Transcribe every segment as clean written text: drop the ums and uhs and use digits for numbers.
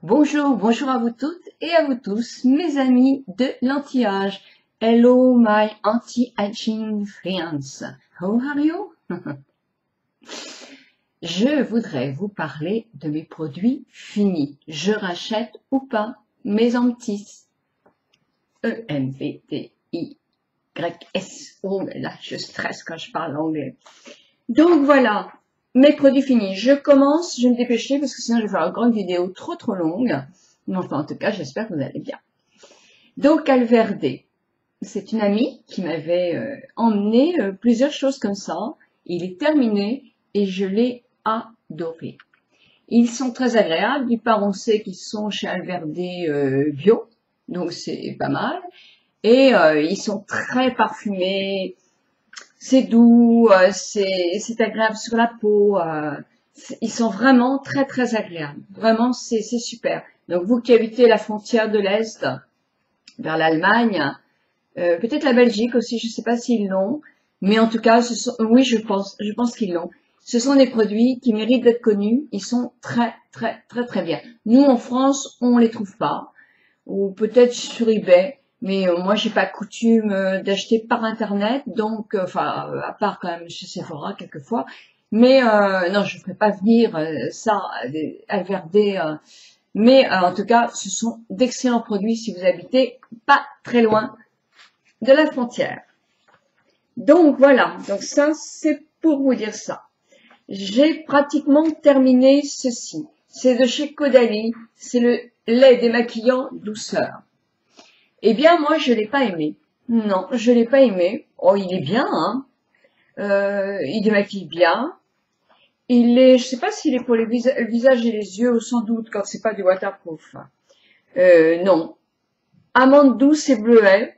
Bonjour, bonjour à vous toutes et à vous tous, mes amis de l'anti-âge. Hello my anti-aging friends. How are you? Je voudrais vous parler de mes produits finis. Je rachète ou pas mes antis. E-M-V-T-I-Y-S. Oh là, je stresse quand je parle anglais. Donc voilà, mes produits finis. Je commence, je vais me dépêcher parce que sinon je vais faire une grande vidéo trop longue. Mais enfin, en tout cas, j'espère que vous allez bien. Donc Alverde, c'est une amie qui m'avait emmené plusieurs choses comme ça. Il est terminé et je l'ai adoré. Ils sont très agréables. Du part, on sait qu'ils sont chez Alverde bio, donc c'est pas mal. Et ils sont très parfumés. C'est doux, c'est agréable sur la peau. Ils sont vraiment très agréables. Vraiment, c'est super. Donc vous qui habitez la frontière de l'Est, vers l'Allemagne, peut-être la Belgique aussi, je ne sais pas s'ils l'ont, mais en tout cas, oui, je pense qu'ils l'ont. Ce sont des produits qui méritent d'être connus. Ils sont très bien. Nous, en France, on les trouve pas, ou peut-être sur eBay. Mais moi, j'ai pas coutume d'acheter par internet, donc, enfin, à part quand même chez Sephora quelquefois. Mais non, je ne ferai pas venir ça, Alverde. Mais en tout cas, ce sont d'excellents produits si vous habitez pas très loin de la frontière. Donc voilà, donc ça, c'est pour vous dire ça. J'ai pratiquement terminé ceci. C'est de chez Caudalie, c'est le lait démaquillant douceur. Eh bien, moi, je l'ai pas aimé. Non, je l'ai pas aimé. Oh, il est bien, hein. Il démaquille bien. Il est, je sais pas s'il est pour le visage et les yeux, ou sans doute, quand c'est pas du waterproof. Non. Amande douce et bleuet.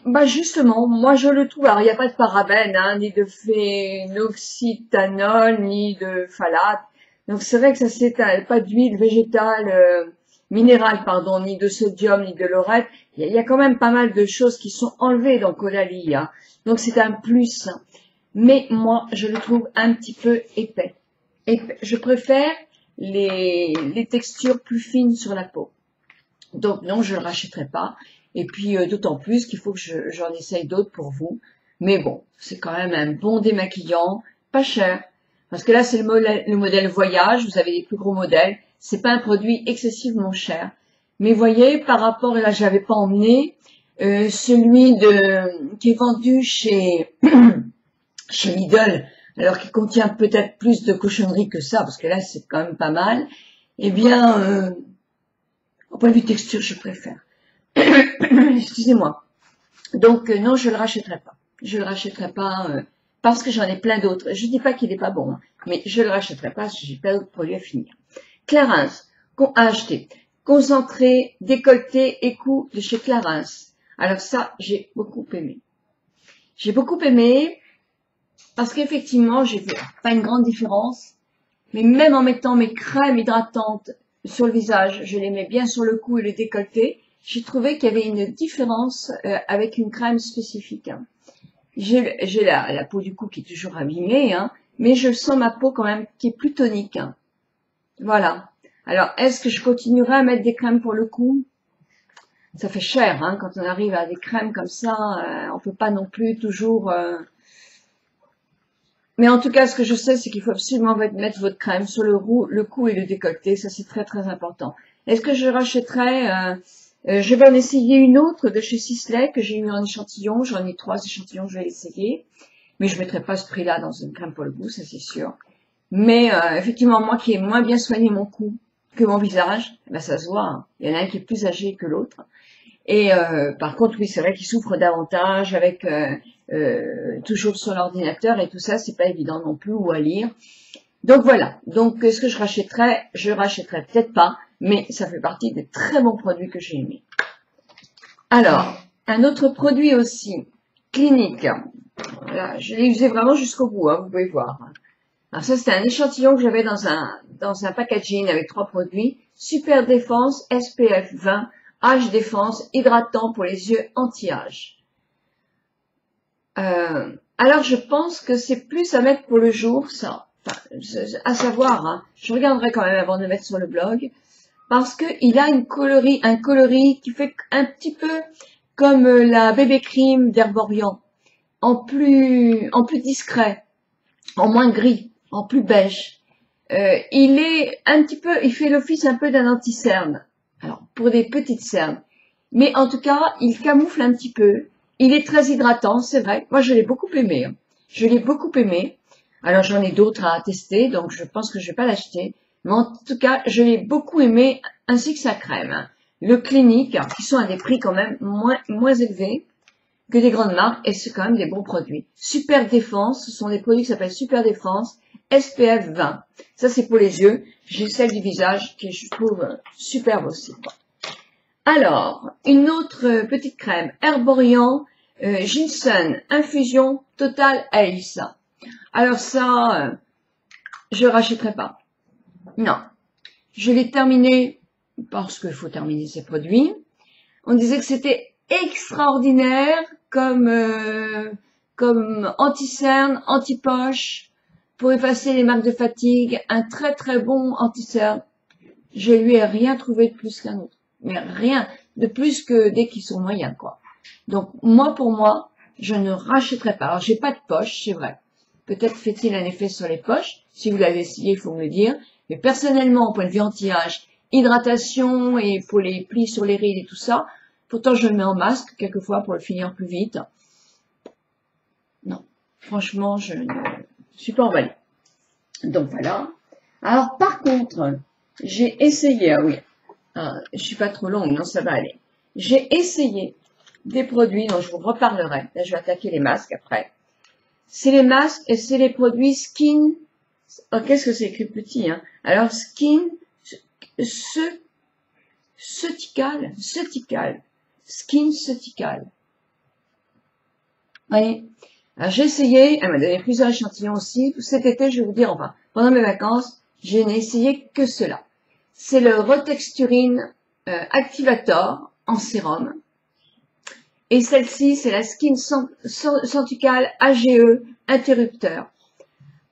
Bah, justement, moi, je le trouve. Alors, il n'y a pas de parabènes, hein, ni de phénoxyéthanol, ni de phthalate. Donc, c'est vrai que ça s'étale. Pas d'huile végétale, minérale, pardon, ni de sodium, ni de laurette. Il y a quand même pas mal de choses qui sont enlevées dans Caudalie, hein. Donc, c'est un plus. Mais moi, je le trouve un petit peu épais. Je préfère les textures plus fines sur la peau. Donc non, je ne le rachèterai pas. Et puis d'autant plus qu'il faut que j'en essaye d'autres pour vous. Mais bon, c'est quand même un bon démaquillant, pas cher. Parce que là, c'est le modèle voyage, vous avez les plus gros modèles. C'est pas un produit excessivement cher. Mais voyez, par rapport, et là, j'avais pas emmené, celui qui est vendu chez Lidl, alors qu'il contient peut-être plus de cochonneries que ça, parce que là, c'est quand même pas mal. Eh bien, au point de vue texture, je préfère. Excusez-moi. Donc, non, je le rachèterai pas. Je le rachèterai pas parce que j'en ai plein d'autres. Je dis pas qu'il est pas bon, hein, mais je le rachèterai pas parce que j'ai plein d'autres produits à finir. Clarins, à acheter. Concentré, décolleté et cou de chez Clarins. Alors ça, j'ai beaucoup aimé. J'ai beaucoup aimé parce qu'effectivement, j'ai vu pas une grande différence, mais même en mettant mes crèmes hydratantes sur le visage, je les mets bien sur le cou et le décolleté, j'ai trouvé qu'il y avait une différence avec une crème spécifique. Hein. J'ai la peau du cou qui est toujours abîmée, hein, mais je sens ma peau quand même qui est plus tonique. Hein. Voilà. Alors, est-ce que je continuerai à mettre des crèmes pour le cou? Ça fait cher, hein, quand on arrive à des crèmes comme ça, on peut pas non plus toujours... Mais en tout cas, ce que je sais, c'est qu'il faut absolument mettre votre crème sur le cou et le décolleté. Ça, c'est très important. Est-ce que je rachèterai je vais en essayer une autre de chez Sisley que j'ai eu en échantillon. J'en ai 3 échantillons, je vais essayer. Mais je ne mettrai pas ce prix-là dans une crème pour le cou, ça c'est sûr. Mais effectivement, moi qui ai moins bien soigné mon cou que mon visage, ben, ça se voit. Hein. Il y en a un qui est plus âgé que l'autre. Et par contre, oui, c'est vrai qu'il souffre davantage avec toujours sur l'ordinateur et tout ça, c'est pas évident non plus ou à lire. Donc voilà. Donc ce que je rachèterai peut-être pas, mais ça fait partie des très bons produits que j'ai aimés. Alors, un autre produit aussi, Clinique. Voilà, je l'ai usé vraiment jusqu'au bout, hein, vous pouvez voir. Alors ça, c'était un échantillon que j'avais dans un packaging avec 3 produits. Super Défense, SPF 20, Âge Défense, hydratant pour les yeux anti-âge. Alors, je pense que c'est plus à mettre pour le jour, ça. enfin, à savoir, hein, je regarderai quand même avant de mettre sur le blog, parce que il a un coloris qui fait un petit peu comme la bébé crème d'Herborian, en plus discret, en moins gris, en plus beige. Il est un petit peu, il fait l'office un peu d'un anti-cerne. Alors, pour des petites cernes. Mais en tout cas, il camoufle un petit peu. Il est très hydratant, c'est vrai. Moi, je l'ai beaucoup aimé. Je l'ai beaucoup aimé. Alors, j'en ai d'autres à tester, donc je pense que je vais pas l'acheter. Mais en tout cas, je l'ai beaucoup aimé, ainsi que sa crème. Le Clinique, qui sont à des prix quand même moins élevés que des grandes marques, et c'est quand même des bons produits. Super Défense, ce sont des produits qui s'appellent Super Défense, SPF 20. Ça, c'est pour les yeux. J'ai celle du visage, qui je trouve superbe aussi, quoi. Alors, une autre petite crème, Herborian, Ginseng, Infusion Total Ace. Alors ça, je rachèterai pas. Non. Je l'ai terminé parce qu'il faut terminer ces produits. On disait que c'était extraordinaire comme anti-cerne, anti-poche, pour effacer les marques de fatigue, un très très bon anti-cerne. Je lui ai rien trouvé de plus qu'un autre. Mais rien de plus que des qui sont moyens, quoi. Donc, pour moi, je ne rachèterai pas. Alors, j'ai pas de poche, c'est vrai. Peut-être fait-il un effet sur les poches. Si vous l'avez essayé, il faut me le dire. Mais personnellement, au point de vue anti-âge, hydratation et pour les plis sur les rides et tout ça, pourtant je le mets en masque quelquefois pour le finir plus vite. Non, franchement, je ne suis pas emballée. Donc voilà. Alors, par contre, j'ai essayé, ah oui, je suis pas trop longue, non, ça va aller. J'ai essayé des produits dont je vous reparlerai. Là, je vais attaquer les masques après. C'est les masques et c'est les produits Skin. Oh, qu'est-ce que c'est écrit petit, hein? Alors, Skin Ceutical. Skin Ceutical. Voyez. Alors, j'ai essayé, elle m'a donné plusieurs échantillons aussi. Cet été, je vais vous dire, enfin, pendant mes vacances, je n'ai essayé que cela. C'est le Retexturine Activator en sérum. Et celle-ci, c'est la Skin Ceutical AGE Interrupteur.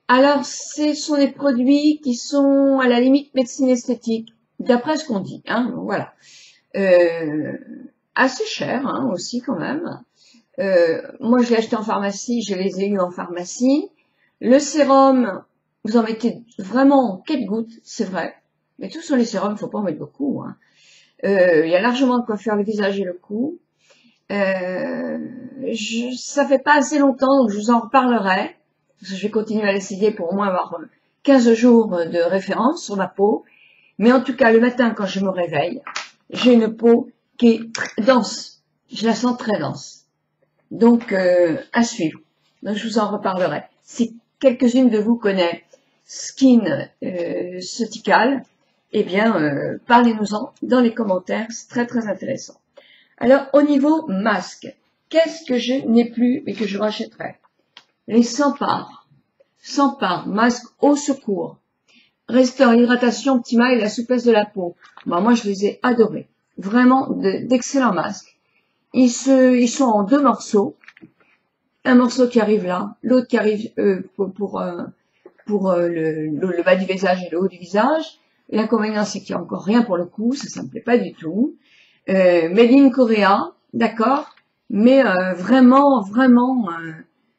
Alors, ce sont des produits qui sont à la limite médecine esthétique, d'après ce qu'on dit, hein, voilà. Assez cher, hein, aussi quand même. Moi, je l'ai acheté en pharmacie, je les ai eus en pharmacie. Le sérum, vous en mettez vraiment 4 gouttes, c'est vrai. Mais tout sur les sérums, il ne faut pas en mettre beaucoup, hein. Il y a largement de quoi faire le visage et le cou. Ça fait pas assez longtemps, donc je vous en reparlerai. Parce que je vais continuer à l'essayer pour au moins avoir 15 jours de référence sur ma peau. Mais en tout cas, le matin, quand je me réveille, j'ai une peau qui est très dense. Je la sens très dense. Donc, à suivre. Donc, je vous en reparlerai. Si quelques-unes de vous connaissent Skin Ceutical, eh bien, parlez-nous-en dans les commentaires. C'est très, très intéressant. Alors, au niveau masque, qu'est-ce que je n'ai plus et que je rachèterai? Les 100 par. 100 par, masque au secours. Restaure l'hydratation optimale et la souplesse de la peau. Bon, moi, je les ai adorés. Vraiment d'excellents masques. Ils sont en 2 morceaux. Un morceau qui arrive là, l'autre qui arrive pour le bas du visage et le haut du visage. L'inconvénient, c'est qu'il n'y a encore rien pour le cou, ça me plaît pas du tout. Made in Korea, d'accord, mais vraiment,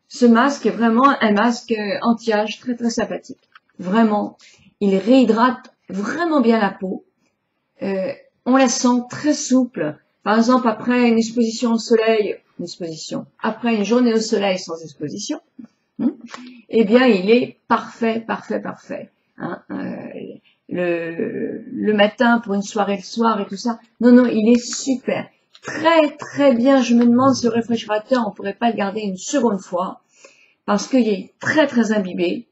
ce masque est vraiment un masque anti-âge très très sympathique. Vraiment, il réhydrate vraiment bien la peau. On la sent très souple. Par exemple, après une exposition au soleil, après une journée au soleil sans exposition, eh bien, il est parfait. Hein, le matin pour une soirée le soir et tout ça. Non, il est super. Très, très bien. Je me demande si le réfrigérateur, on pourrait pas le garder une seconde fois parce qu'il est très, très imbibé.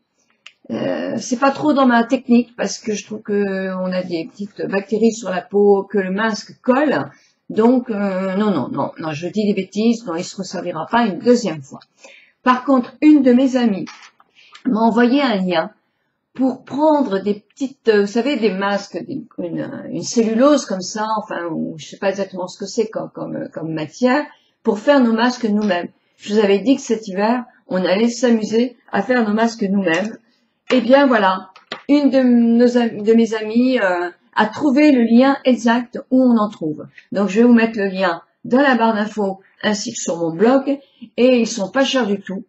C'est pas trop dans ma technique parce que je trouve que on a des petites bactéries sur la peau que le masque colle. Donc, non, je dis des bêtises. Non, il se resservira pas une deuxième fois. Par contre, une de mes amies m'a envoyé un lien pour prendre des petites, vous savez, des masques, une cellulose comme ça, enfin, ou je sais pas exactement ce que c'est comme matière, pour faire nos masques nous-mêmes. Je vous avais dit que cet hiver, on allait s'amuser à faire nos masques nous-mêmes. Eh bien voilà, une de mes amies a trouvé le lien exact où on en trouve. Donc je vais vous mettre le lien dans la barre d'infos ainsi que sur mon blog, et ils sont pas chers du tout.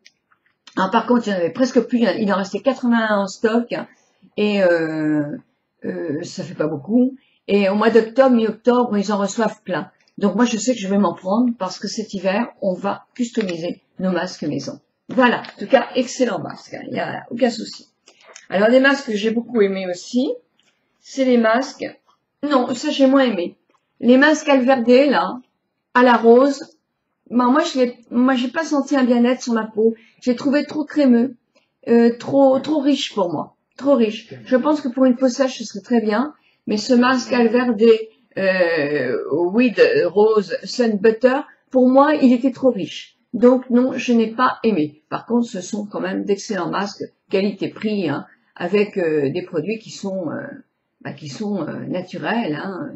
Alors, par contre, il y en avait presque plus, il en restait 81 en stock, et ça fait pas beaucoup. Et au mois d'octobre, mi-octobre, ils en reçoivent plein. Donc moi, je sais que je vais m'en prendre parce que cet hiver, on va customiser nos masques maison. Voilà, en tout cas, excellent masque, il n'y a aucun souci. Alors, des masques que j'ai beaucoup aimés aussi, c'est les masques, non, ça j'ai moins aimé. Les masques Alverde, là, à la rose, ben, moi j'ai pas senti un bien-être sur ma peau. J'ai trouvé trop crémeux, trop riche pour moi, trop riche. Je pense que pour une peau sèche, ce serait très bien, mais ce masque Alverde Weed Rose Sun Butter, pour moi, il était trop riche. Donc non, je n'ai pas aimé. Par contre, ce sont quand même d'excellents masques qualité-prix, hein, avec des produits qui sont naturels, hein,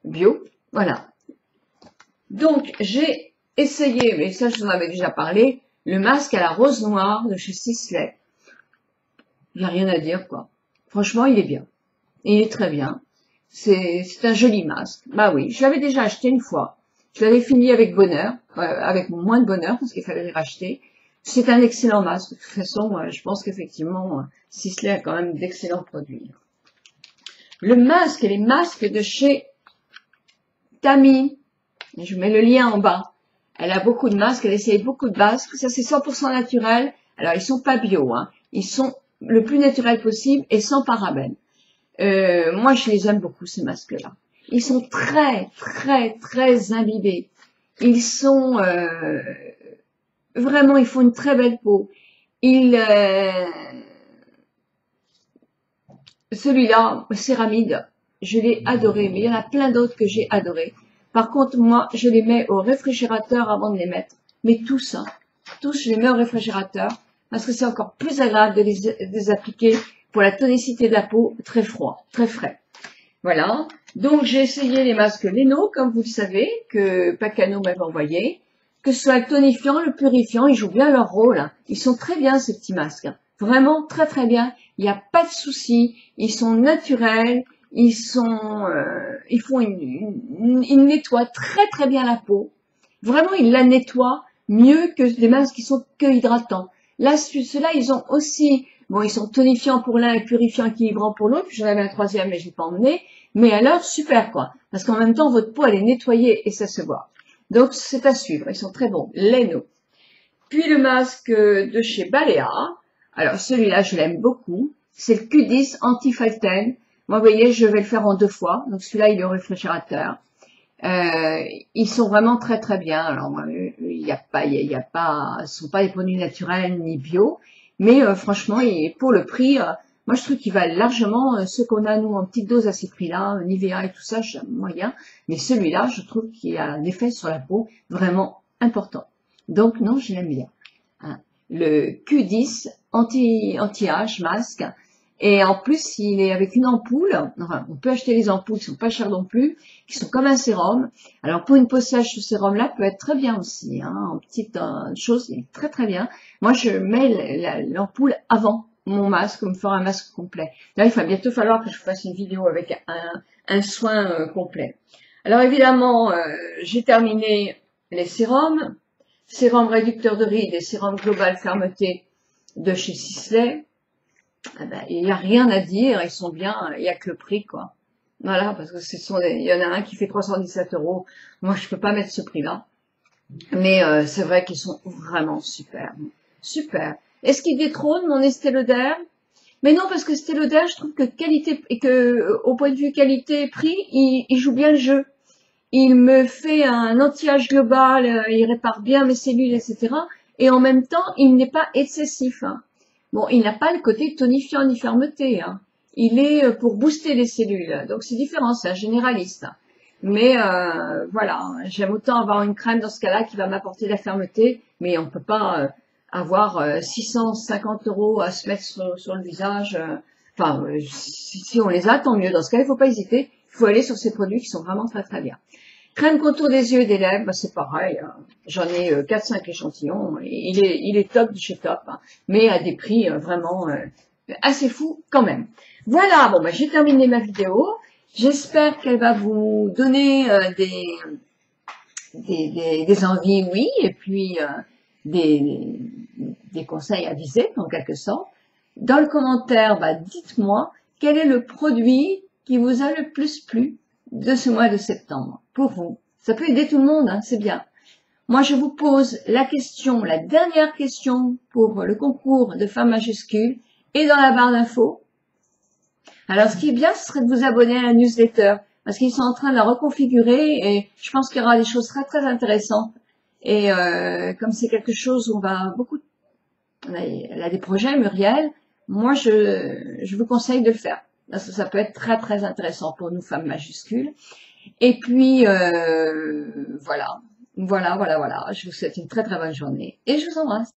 bio. Voilà. Donc j'ai essayé, mais ça je vous en avais déjà parlé, le masque à la rose noire de chez Sisley. Il n'y a rien à dire, quoi. Franchement, il est bien. Il est très bien. C'est un joli masque. Bah oui, je l'avais déjà acheté une fois. Je l'avais fini avec bonheur, avec moins de bonheur parce qu'il fallait le racheter. C'est un excellent masque. De toute façon, je pense qu'effectivement, Sisley a quand même d'excellents produits. Le masque et les masques de chez Tammy. Je mets le lien en bas. Elle a beaucoup de masques, elle essaye beaucoup de masques. Ça, c'est 100% naturel. Alors, ils sont pas bio, hein. Ils sont le plus naturel possible et sans parabènes. Moi, je les aime beaucoup, ces masques-là. Ils sont très, très, très imbibés. Ils sont vraiment, ils font une très belle peau. Celui-là, Céramide, je l'ai adoré, mais il y en a plein d'autres que j'ai adoré. Par contre, moi, je les mets au réfrigérateur avant de les mettre. Mais tous, hein, tous, je les mets au réfrigérateur parce que c'est encore plus agréable de les appliquer pour la tonicité de la peau, très froid, très frais. Voilà. Donc, j'ai essayé les masques Leno, comme vous le savez, que Pacano m'avait envoyé. Que ce soit le tonifiant, le purifiant, ils jouent bien leur rôle, hein. Ils sont très bien, ces petits masques. Vraiment très, très bien. Il n'y a pas de souci. Ils sont naturels. Ils font ils nettoient très, très bien la peau. Vraiment, ils la nettoient mieux que des masques qui sont que hydratants. Là, ceux-là, ils ont aussi, bon, ils sont tonifiants pour l'un et purifiants équilibrants pour l'autre. J'en avais un troisième, mais je l'ai pas emmené. Mais alors, super, quoi. Parce qu'en même temps, votre peau, elle est nettoyée et ça se voit. Donc, c'est à suivre. Ils sont très bons. Leno. Puis, le masque de chez Balea. Alors, celui-là, je l'aime beaucoup. C'est le Q10 Anti-Falten. Moi, vous voyez, je vais le faire en 2 fois. Donc, celui-là, il est au réfrigérateur. Ils sont vraiment très très bien. Alors, ce sont pas des produits naturels ni bio, mais franchement, pour le prix, moi je trouve qu'ils valent largement ceux qu'on a nous en petite dose à ces prix-là, Nivea et tout ça, j'aime moyen. Mais celui-là, je trouve qu'il a un effet sur la peau vraiment important. Donc non, je l'aime bien. Hein. Le Q10 anti-âge masque. Et en plus, il est avec une ampoule. Enfin, on peut acheter les ampoules, qui sont pas chères non plus, qui sont comme un sérum. Alors, pour une peau sèche, ce sérum-là peut être très bien aussi. Hein, en petite chose, il est très très bien. Moi, je mets l'ampoule avant mon masque, pour me faire un masque complet. Là, il va bientôt falloir que je fasse une vidéo avec un soin complet. Alors, évidemment, j'ai terminé les sérums. Sérum réducteur de rides et sérum global fermeté de chez Sisley. Ah ben, il n'y a rien à dire, ils sont bien, il n'y a que le prix, quoi. Voilà, parce que il y en a un qui fait 317 €. Moi, je peux pas mettre ce prix-là. Mais c'est vrai qu'ils sont vraiment super. Super. Est-ce qu'ils détrônent mon Estée Lauder? Mais non, parce que Estée Lauder, je trouve que qualité, et que, au point de vue qualité-prix, il joue bien le jeu. Il me fait un anti-âge global, il répare bien mes cellules, etc. Et en même temps, il n'est pas excessif, hein. Bon, il n'a pas le côté tonifiant ni fermeté, hein. Il est pour booster les cellules. Donc, c'est différent, c'est un généraliste. Mais voilà, j'aime autant avoir une crème dans ce cas-là qui va m'apporter la fermeté, mais on ne peut pas avoir 650 € à se mettre sur le visage. Enfin, si on les a, tant mieux. Dans ce cas, il ne faut pas hésiter. Il faut aller sur ces produits qui sont vraiment très très bien. Crème contour des yeux et des lèvres, bah, c'est pareil. Hein. J'en ai 4-5 échantillons. Il est top de chez Top, hein, mais à des prix vraiment assez fou quand même. Voilà, bon, bah, j'ai terminé ma vidéo. J'espère qu'elle va vous donner des envies, oui, et puis des conseils avisés, en quelque sorte. Dans le commentaire, bah, dites-moi quel est le produit qui vous a le plus plu de ce mois de septembre, pour vous. Ça peut aider tout le monde, hein, c'est bien. Moi, je vous pose la question, la dernière question pour le concours de femmes majuscules, et dans la barre d'infos. Alors, ce qui est bien, ce serait de vous abonner à la newsletter, parce qu'ils sont en train de la reconfigurer, et je pense qu'il y aura des choses très très intéressantes. Et comme c'est quelque chose où on va beaucoup, elle a des projets, Muriel, moi je vous conseille de le faire, parce que ça peut être très très intéressant pour nous femmes majuscules. Et puis voilà. Je vous souhaite une très très bonne journée et je vous embrasse.